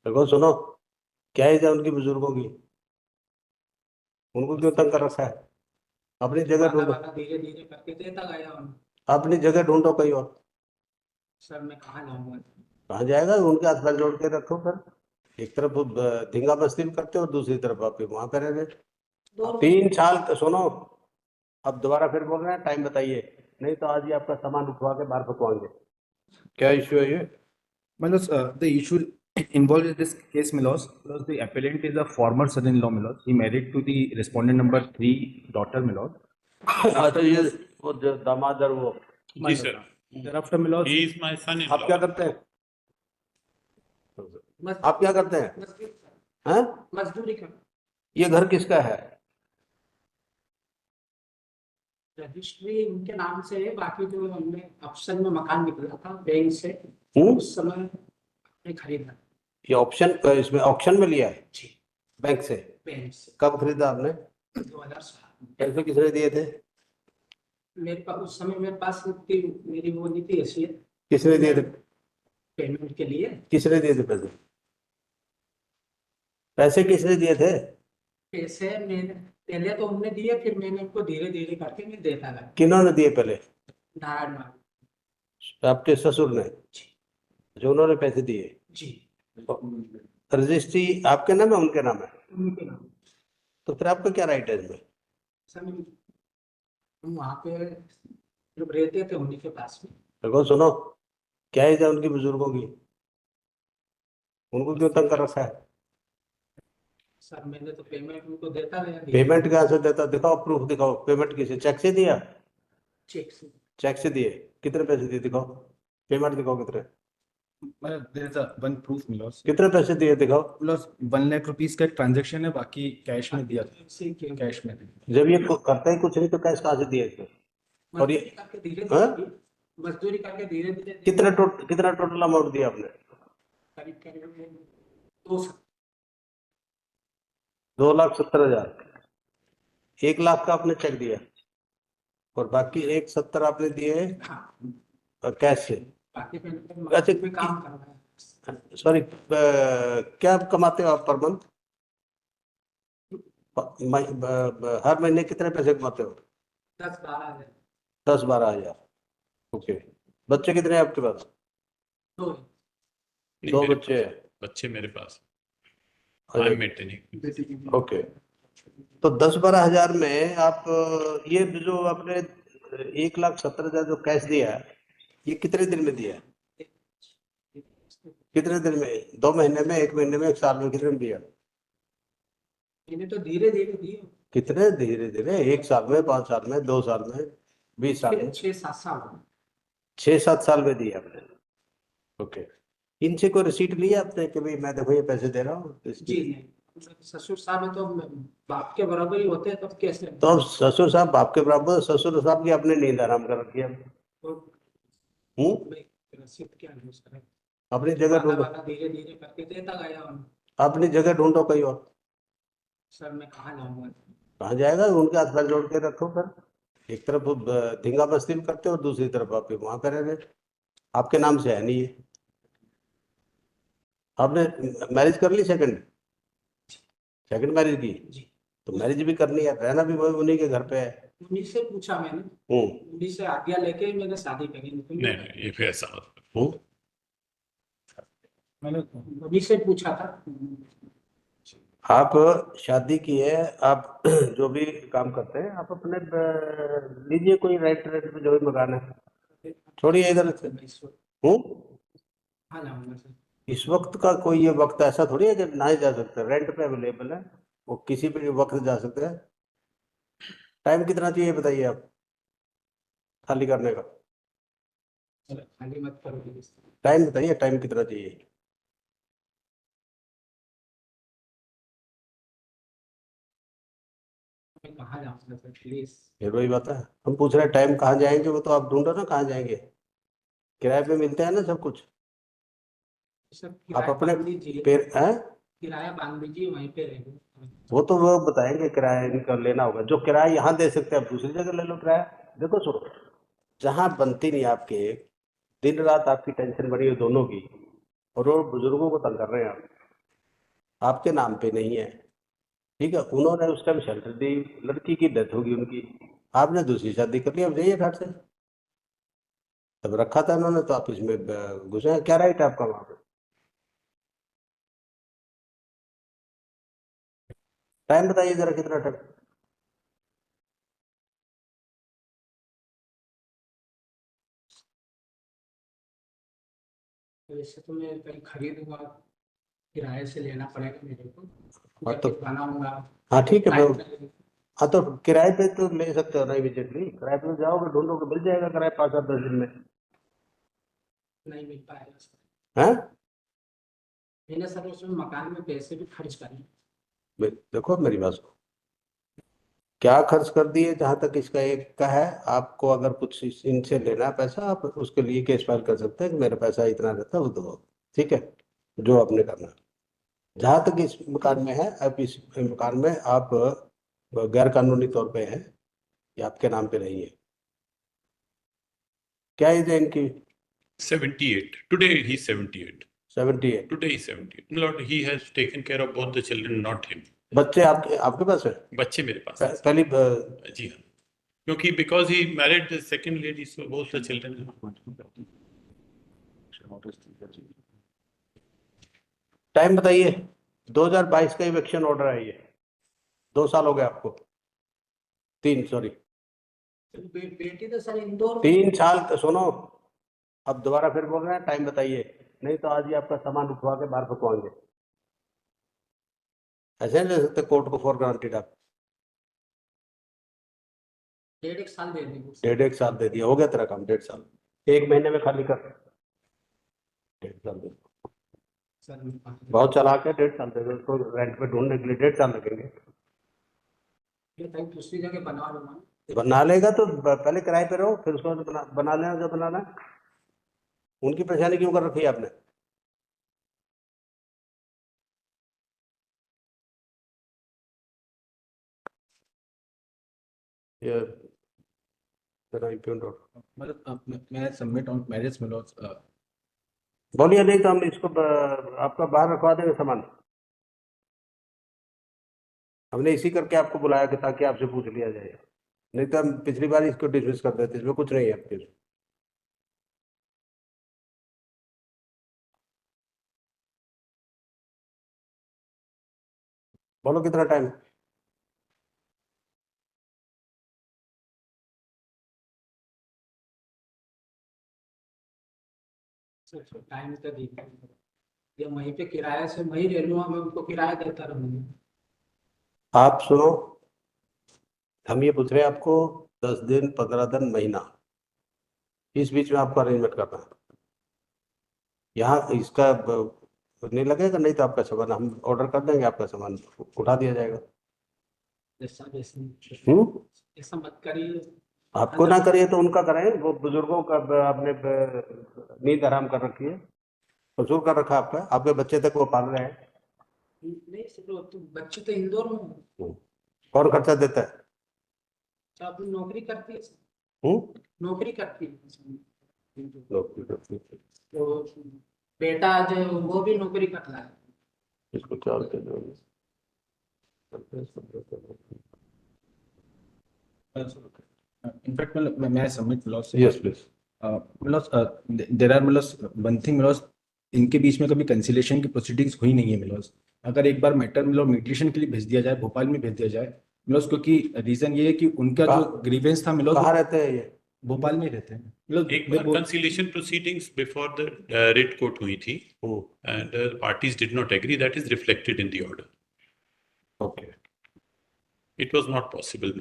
देखो सुनो, क्या एज है उनकी, बुजुर्गों की? उनको क्यों तंग कर रखा है? अपनी जगह वादा ढूंढो, वादा धीरे धीरे करके देता गया हूँ। अपनी जगह ढूंढो कहीं और। सर मैं कहाँ जाऊँगा? कहाँ जाएगा? उनके हाथ पैर जोड़ के रखो फिर। एक तरफ वो धींगा मस्ती भी करते हो और दूसरी तरफ आप वहां पे रह रहे। दो 3 साल सुनो, अब दोबारा फिर बोल रहे हैं टाइम बताइए, नहीं तो आज ही आपका सामान उठवा के बाहर फेंकवाएंगे। क्या इश्यू है ये? Manos, the issue involved in this case, Milos, because the appellant is a former son-in-law, Milos. He married to the respondent number 3 daughter, Milos. अच्छा, ये वो दामादर वो। जी sir, Thereafter, Milos, he is my आप son-in-law. क्या करते हैं? आप क्या करते हैं? हैं? मजदूरी कर। ये घर किसका है? रजिस्ट्री उनके नाम से है, बाकी जो हमने ऑप्शन में मकान निकला था बैंक से, उस समय हमने खरीदा। ये ऑप्शन, इसमें ऑप्शन में लिया है जी, बैंक से? बैंक से कब खरीदा आपने? 2007 में। पैसे किसने दिए थे? मेरे पास उस समय मेरे पास इतनी मेरी वो नहीं थी हैसियत किसने दिए थे? पेमेंट के लिए। किसने दिए थे पैसे? पैसे किसने दिए थे? पैसे मैंने पहले तो उन्होंने दिए, फिर मैंने उनको धीरे धीरे करके मैं देता गया। किन्होंने दिए पहले? नारायण मान। आपके ससुर ने? जो उन्होंने पैसे दिए? जी, रजिस्ट्री आपके नाम है उनके नाम है? उनके नाम। तो फिर आपका क्या राइट है इसमें? सर हम वहाँ पे जब रहते थे उन्हीं के पास में। देखो सुनो, क्या एज है उनकी, बुजुर्गों की? उनको क्यों तंग कर रखा है? सर मैंने तो पेमेंट उनको देता गया। पेमेंट कहाँ से देता? दिखाओ, प्रूफ दिखाओ। पेमेंट किसे, चेक से दिया? चेक से। चेक से दिए? कितने पैसे दिए दिखाओ, पेमेंट दिखाओ कितने। there is a one proof, Milos. कितने पैसे दिए दिखाओ। Milos, 1 lakh rupees का एक ट्रांजेक्शन है, बाकी कैश में दिया, कैश कैश में। जब ये करता ही कुछ नहीं तो कैश कहाँ से दिए इसको? और ये करके धीरे हाँ? धीरे मजदूरी करके धीरे धीरे कितना टोटल अमाउंट दिया आपने? करीब करीब 2 2,70,000। 1 लाख का आपने चेक दिया और बाकी 1,70,000 आपने दिए हाँ, कैश से। बाकी अच्छा, पे काम कर रहा है। सॉरी, क्या कमाते हो आप पर मंथ? हर महीने कितने पैसे कमाते हो? 10-12 हजार। 10-12 हजार। ओके। बच्चे कितने हैं आपके पास? दो। नहीं, 2 मेरे बच्चे हैं। बच्चे मेरे पास अच्छा, आई एम मेंटेनिंग। ओके। तो 10-12 हजार में आप ये जो आपने 1,70,000 जो कैश दिया है, ये कितने दिन में दिया? कितने दिन में? 2 महीने में, 1 महीने में, 1 साल में? कितने में दिया? मैंने तो धीरे धीरे दिए। कितने धीरे धीरे? 1 साल में, 5 साल में, 2 साल में, 20 साल में? 6-7 साल। 6-7 साल में दिया आपने? ओके। इनसे कोई रिसीट लिया आपने कि भाई मैं देखो ये पैसे दे रहा हूँ जी नहीं, ससुर साहब है तो बाप के बराबर ही होते हैं, तब कैसे? तो अब ससुर साहब बाप के बराबर, ससुर साहब की आपने नींद हराम कर रखी है। रसीद क्या है उसका? अपनी जगह वादा ढूंढो, वादा धीरे धीरे करके देता गया हूँ। अपनी जगह ढूंढो कहीं और। सर मैं कहाँ जाऊँगा? कहाँ जाएगा? उनके हाथ पैर जोड़ के रखो फिर। एक तरफ वो धींगा मस्ती भी करते हो और दूसरी तरफ आप वहां पे रह रहे। आपके नाम से है नहीं ये। आपने मैरिज कर ली? सेकंड मैरिज की? जी, तो मैरिज भी करनी है, रहना भी वही उन्हीं के घर पे है। उन्हीं से पूछा मैंने, उन्हीं से आज्ञा लेके ही मैंने शादी करी। नहीं, ये फिर ऐसा मैंने उन्हीं से पूछा था। आप शादी की है, आप जो भी काम करते हैं आप अपने लीजिए कोई रेंट पे जो भी मकान है, छोड़िए इधर से। हाँ जाऊँगा सर। इस वक्त का कोई ये वक्त ऐसा थोड़ी है कि ना ही जा सकते, रेंट पे अवेलेबल है, वो किसी भी वक्त जा सकते हैं। टाइम कितना चाहिए बताइए आप खाली करने का? खाली मत करो। टाइम बताइए, टाइम कितना चाहिए? मैं कहाँ जाऊँगा सर, प्लीज? फिर वही बात है, हम पूछ रहे हैं टाइम कहाँ जाएंगे, वो तो आप ढूंढो ना कहाँ जाएंगे। किराए पे मिलते हैं ना सब कुछ। सर आप किराया अपने बांध लीजिए, पेड़ हैं, किराया बांध लीजिए, वहीं पे रहेंगे। वो तो वो बताएंगे किराया इनका लेना होगा। जो किराया यहाँ दे सकते हैं आप दूसरी जगह ले लो किराया। देखो सुनो, जहाँ बनती नहीं आपके, दिन रात आपकी टेंशन बनी है दोनों की, और वो बुजुर्गों को तंग कर रहे हैं आप। आपके नाम पे नहीं है, ठीक है। उन्होंने उस टाइम शेल्टर दी, लड़की की डेथ होगी उनकी, आपने दूसरी शादी कर ली, अब जाइए घर से। तब रखा था उन्होंने, तो आप इसमें घुसे, क्या राइट है आपका वहां पे? टाइम बताइए जरा, कितना टाइम? वैसे तो मैं कहीं खरीदूंगा, किराए से लेना पड़ेगा मेरे को, हाँ जब तो, तक बनाऊंगा हाँ ठीक है, टाइम मैं, लगेगा। हाँ तो किराए पे तो ले सकते हो ना, इमीडिएटली किराए पे जाओगे, ढूंढोगे, मिल जाएगा किराए 5 या 10 दिन में। नहीं मिल पाएगा सर। हैं? मैंने सर उसमें मकान में पैसे भी खर्च करे। देखो मेरी बात सुनो, क्या खर्च कर दिए, जहां तक इसका एक का है, आपको अगर कुछ इनसे लेना है पैसा, आप उसके लिए केस फाइल कर सकते हैं कि मेरा पैसा इतना रहता है, वो दो, ठीक है, जो आपने करना है। जहां तक इस मकान में है, अब इस मकान में आप गैर कानूनी तौर पे है, ये आपके नाम पे नहीं है। क्या एज है इनकी? 78. Today he's 78. 78? Today he's 78. Lord, he has taken care of both the children, not him. बच्चे आपके आपके पास है? बच्चे मेरे पास हैं सर। पहली जी हाँ, क्योंकि because he married the second lady, so both the children. Time बताइए। 2022 का इवेक्शन ऑर्डर है ये, 2 साल हो गए आपको, 3, सॉरी, बेटी तो सर इंदौर में। 3 साल। तो सुनो, अब दोबारा फिर बोल रहे हैं, टाइम बताइए, नहीं तो आज ही आपका सामान उठवा के बाहर फेंकवाएंगे। ऐसे नहीं ले सकते कोर्ट को फॉर ग्रांटेड आप। 1.5 साल दे देंगे। 1.5 साल दे दिया, हो गया तेरा काम, 1.5 साल, 1 महीने में खाली कर। 1.5 साल दे, सर बहुत चालाक है, 1.5 साल दे दो उसको, रेंट पे ढूंढने के लिए 1.5 साल लगेंगे। ये कहीं दूसरी जगह बनवा लूंगा। बना लेगा तो पहले किराए पे रहो, फिर उसको बना लेना जो बनाना है। उनकी परेशानी क्यों कर रखी है आपने? ये तेरा IPO मतलब मैं सबमिट ऑन मैरिज में लॉस बोलिए, नहीं तो हम इसको आपका बाहर रखवा देंगे सामान। हमने इसी करके आपको बुलाया कि ताकि आपसे पूछ लिया जाए, नहीं तो हम पिछली बार इसको डिसमिस कर देते, इसमें कुछ नहीं है आपके। बोलो कितना टाइम? सर टाइम तो दीजिए, ये वहीं पे किराए से वहीं रह लूंगा, मैं उनको किराया देता रहूंगा। आप सुनो, हम ये पूछ रहे हैं आपको 10 दिन, 15 दिन, महीना, इस बीच में आपको अरेंजमेंट करना है। यहाँ इसका नहीं लगेगा, नहीं तो आपका सामान हम ऑर्डर कर देंगे, आपका सामान उठा दिया जाएगा। ऐसा ऐसा हम्म? ऐसा मत करिए। आपको ना करिए तो उनका करें, वो बुजुर्गों का आपने नींद हराम कर रखी है, कसूर कर रखा है आपका, आपके बच्चे तक वो पाल रहे हैं। नहीं सर, वो तो बच्चे तो इंदौर में हैं। कौन खर्चा देता है? तो आप नौकरी करती है सर, हम्म? नौकरी करती है। नौकरी करती है। तो बेटा जो वो भी नौकरी कर रहा है। इसको क्या होते हैं? in fact मैं सबमिट लॉस यस प्लीज। मतलब देर आर मतलब वन थिंग मतलब इनके बीच में कभी कंसिलेशन की प्रोसीडिंग्स हुई नहीं है मतलब। अगर एक बार मैटर मतलब मीडिएशन के लिए भेज दिया जाए, भोपाल में भेज दिया जाए मतलब, क्योंकि रीजन ये है कि उनका जो ग्रीवेंस था मतलब कहाँ रहते हैं ये? भोपाल में ही रहते हैं मतलब। एक बार conciliation proceedings before the writ court हुई थी and parties did not agree, that is reflected in the order. Okay, it was not possible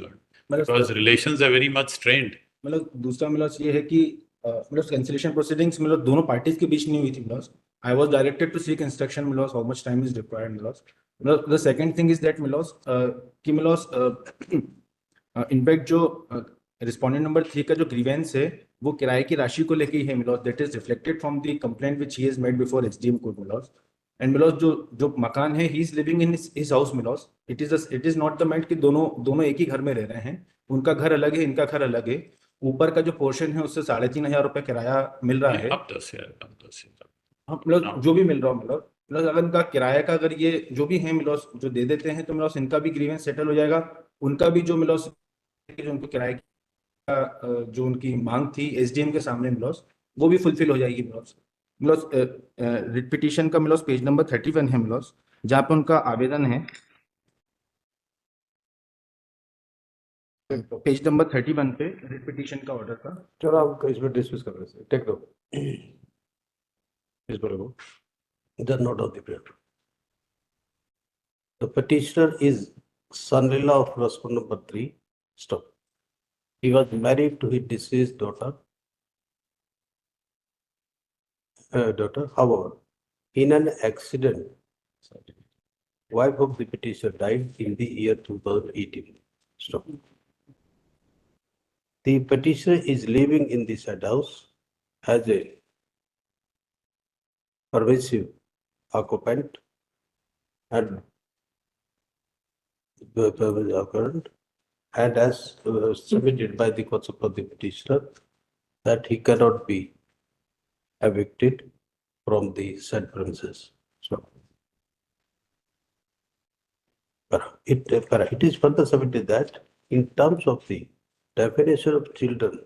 because relations are very much strained. मतलब दूसरा मतलब ये है कि मतलब कैंसिलेशन प्रोसीडिंग्स मतलब दोनों पार्टीज के बीच नहीं हुई थी मतलब। I was directed to seek instruction मतलब how much time is required मतलब। The second thing is that मतलब कि मतलब इनफैक्ट जो रिस्पोंडेंट नंबर 3 का जो ग्रीवेंस है वो किराए की राशि को लेके ही है मतलब। That is reflected from the complaint which he has made before SDM court मतलब। एंड मतलब जो मकान है he is living in his house मतलब। It is not the mat कि दोनों एक ही घर में रह रहे हैं। उनका घर अलग है, इनका घर अलग है। ऊपर का जो पोर्शन है उससे 3,500 रुपये किराया मिल रहा है। अब 10,000, अब 10,000। हाँ, मतलब जो भी मिल रहा हो मतलब। प्लस अगर इनका किराए का अगर ये जो भी है मिलोस जो दे देते हैं तो मिलोस इनका भी ग्रीवेंस सेटल हो जाएगा, उनका भी जो मिलोस जो उनको किराए का जो उनकी मांग थी एसडीएम के सामने मिलोस वो भी फुलफिल हो जाएगी मिलोस। मिलोस रिट पिटीशन का मिलोस पेज नंबर 31 है मिलोस, जहाँ पे उनका आवेदन है पेज नंबर 31 पे रिट पिटीशन का ऑर्डर का। चलो आप इस पर डिस्कस कर रहे थे, टेक दो इस पर देखो, इधर note of the paper. The petitioner is son-in-law of respondent number 3. Stop. He was married to his deceased daughter. However, in an accident, wife of the petitioner died in the year 2018. Stop. The petitioner is living in the said house as a permissive occupant and as submitted by the concept of the petitioner that he cannot be evicted from the said premises. So, it is further submitted that in terms of the definition of children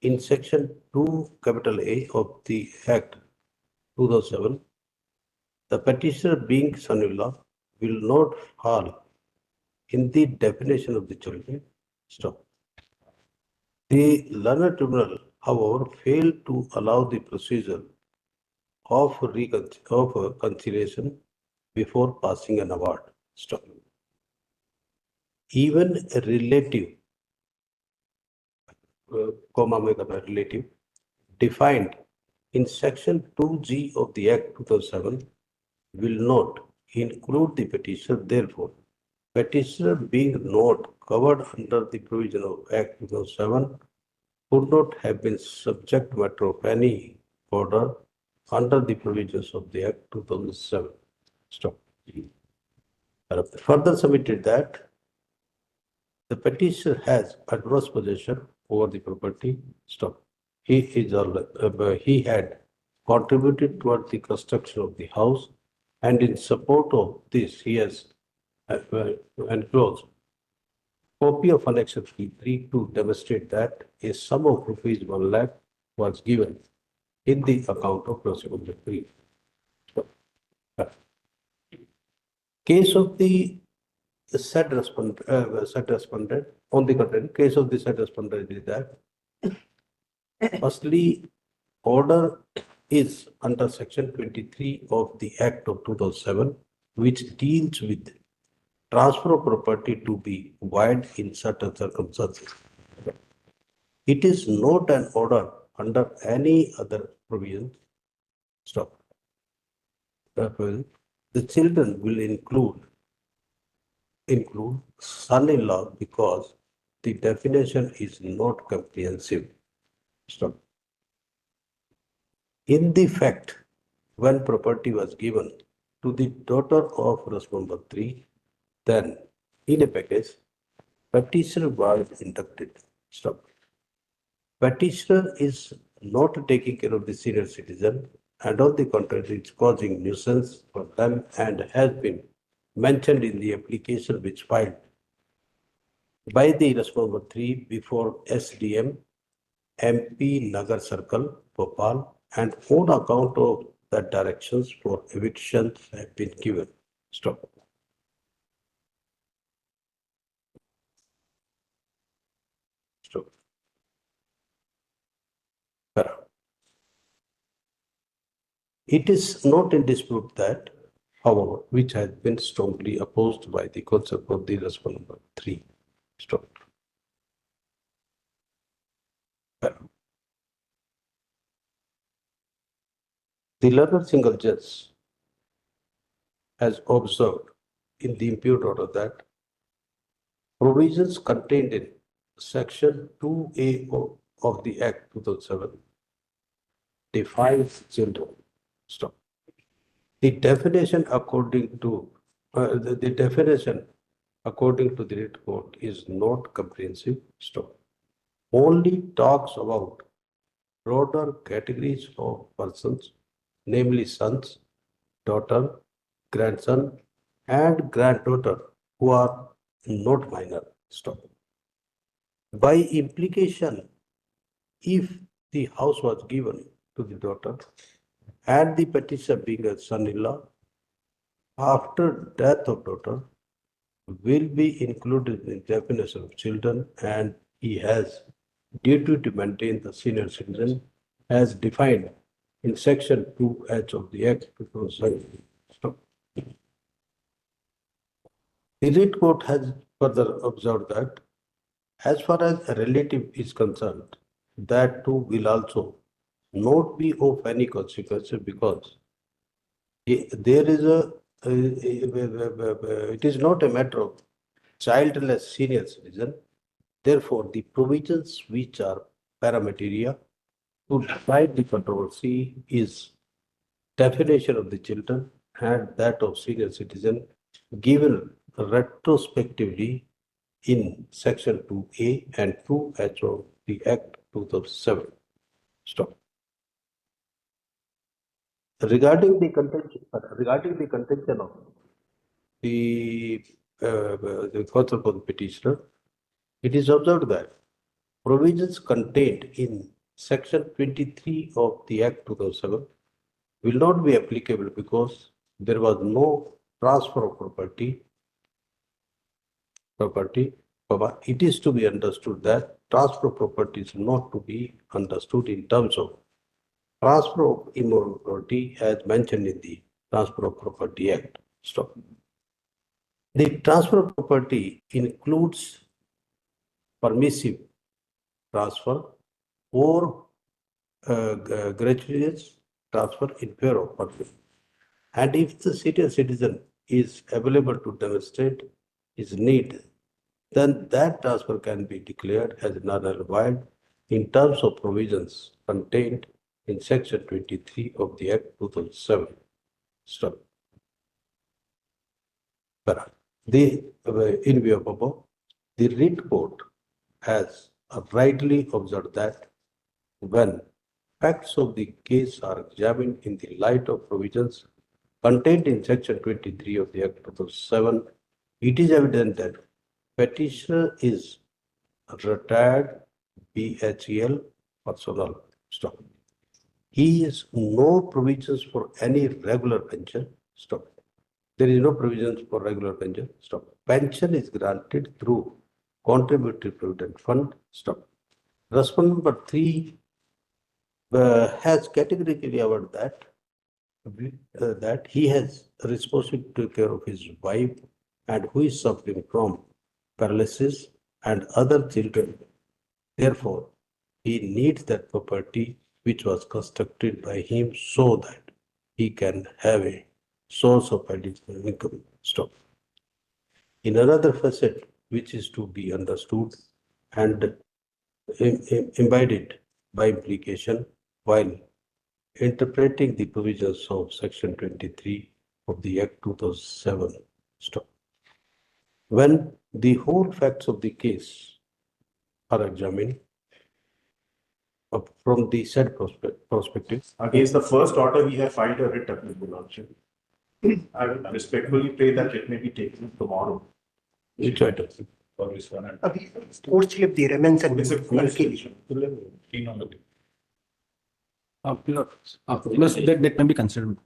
in section 2 capital A of the Act 2007, the petitioner being son-in-law will not fall in the definition of the children. Stop. The learned tribunal, however, failed to allow the procedure of conciliation before passing an award. Stop. Even a relative, comma में करना relative, defined in section 2G of the Act 2007 will not include the petitioner. Therefore, petitioner being not covered under the provision of Act 2007 could not have been subject matter of any order under the provisions of the Act 2007. Stop. Further submitted that the petitioner has adverse possession over the property. Stop. He had contributed toward the construction of the house, and in support of this, he has enclosed copy of Annexure 3 to demonstrate that a sum of rupees 1 lakh was given in the account of Prosecutor 3. Case of the said respondent, on the contrary, case of the said respondent is that firstly, order is under section 23 of the Act of 2007, which deals with transfer of property to be void in certain circumstances. It is not an order under any other provision. Stop. The children will include son-in-law because the definition is not comprehensive. Stop. In the fact, when property was given to the daughter of respondent 3, then in a package, petitioner was inducted. Stop. Petitioner is not taking care of the senior citizen, and on the contrary, it's causing nuisance for them and has been mentioned in the application which filed by the respondent 3 before SDM, MP Nagar Circle, Bhopal, and on account of the directions for evictions have been given. Stop. Stop. It is not in dispute that, however, which has been strongly opposed by the concept of the respondent 3. Stop. The learned single judge has observed in the imputed order that provisions contained in section 2A of the Act 2007 defines children. Stop. The definition according to the definition according to the Writ Court is not comprehensive. Stop. Only talks about broader categories of persons, namely sons, daughter, grandson, and granddaughter who are not minor. Stop. By implication, if the house was given to the daughter and the petitioner being a son-in-law, after death of daughter, will be included in the definition of children, and he has duty to maintain the senior citizen as defined in section 2H of the Act 2007. Stop. The Writ Court has further observed that as far as a relative is concerned, that too will also not be of any consequence because there is it is not a matter of childless senior citizen. Therefore, the provisions which are paramateria to decide the controversy is definition of the children and that of senior citizen given retrospectively in section 2A and 2H of the Act 2007. Stop. Regarding the contention of the counsel for the petitioner, it is observed that provisions contained in section 23 of the Act 2007 will not be applicable because there was no transfer of property. It is to be understood that transfer of property is not to be understood in terms of transfer of immovable property as mentioned in the Transfer of Property Act. Stop. The transfer of property includes permissive transfer or gratuitous transfer in favor of person. And if the senior citizen is available to demonstrate his need, then that transfer can be declared as null and void in terms of provisions contained in section 23 of the Act 2007. Stop. In view of above, the Writ Court has rightly observed that when facts of the case are examined in the light of provisions contained in section 23 of the Act 2007, it is evident that petitioner is retired BHEL personnel. Stop. He has no provisions for any regular pension. Stop. There is no provisions for regular pension. Stop. Pension is granted through contributory provident fund. Stop. Respondent number 3 has categorically avowed that he has responsibility to take care of his wife and who is suffering from paralysis and other children. Therefore, he needs that property which was constructed by him so that he can have a source of additional income. Stop. In another facet which is to be understood and embodied by implication while interpreting the provisions of section 23 of the Act 2007. Stop. When the whole facts of the case are examined from the said perspective. Against the first order, we have filed a writ applicable option. I will respectfully pray that it may be taken tomorrow. Which item? For this one. अभी sports slip दे रहे हैं mains and It's a women के लिए Plus that may be considered.